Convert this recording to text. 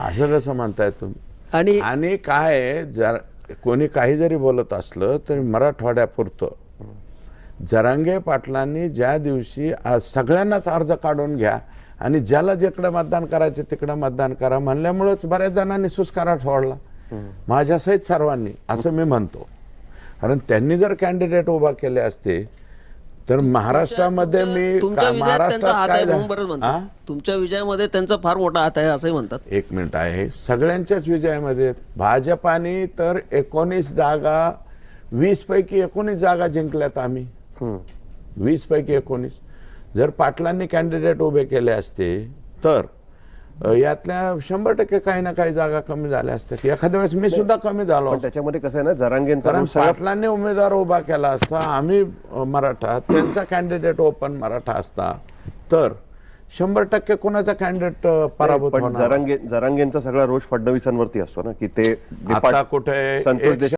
असं कसं म्हणताय तुम्ही? आणि आणि काय आहे, जर कोणी काही जरी बोलत असलं तरी मराठवाड्यापुरतं जरांगे पाटलांनी ज्या दिवशी सगळ्यांनाच अर्ज काढून घ्या आणि ज्याला जिकडं मतदान करायचं तिकडं मतदान करा म्हणल्यामुळेच बऱ्याच जणांनी सुस्कारा सोडला, माझ्यासहित सर्वांनी, असं मी म्हणतो. कारण त्यांनी जर कॅन्डिडेट उभा केले असते तर महाराष्ट्रामध्ये महाराष्ट्रात काय झालं? तुमच्या विजयामध्ये त्यांचा फार मोठा हात आहे असंही म्हणतात. एक मिनिट आहे, सगळ्यांच्याच विजयामध्ये भाजपाने तर 19 जागा, 20 पैकी 19 जागा जिंकल्यात आम्ही. 20 पैकी 19 जर पाटलांनी कॅन्डिडेट उभे केले असते तर यातल्या 100% काही ना काही जागा कमी झाल्या असत्या. एखाद्या वेळेस मी सुद्धा कमी झालो. त्याच्यामध्ये कसं आहे ना, जरांगेंचा कारण पाटलांनी उमेदवार उभा केला असता, आम्ही मराठा, त्यांचा कॅन्डिडेट ओपन मराठा असता तर 100% कोणाचा कॅन्डिडेट पराभूत होणार. जरांगेंचा सगळा रोष फडणवीसांवरती असतो ना, की ते आता कुठे संतोष देशमुख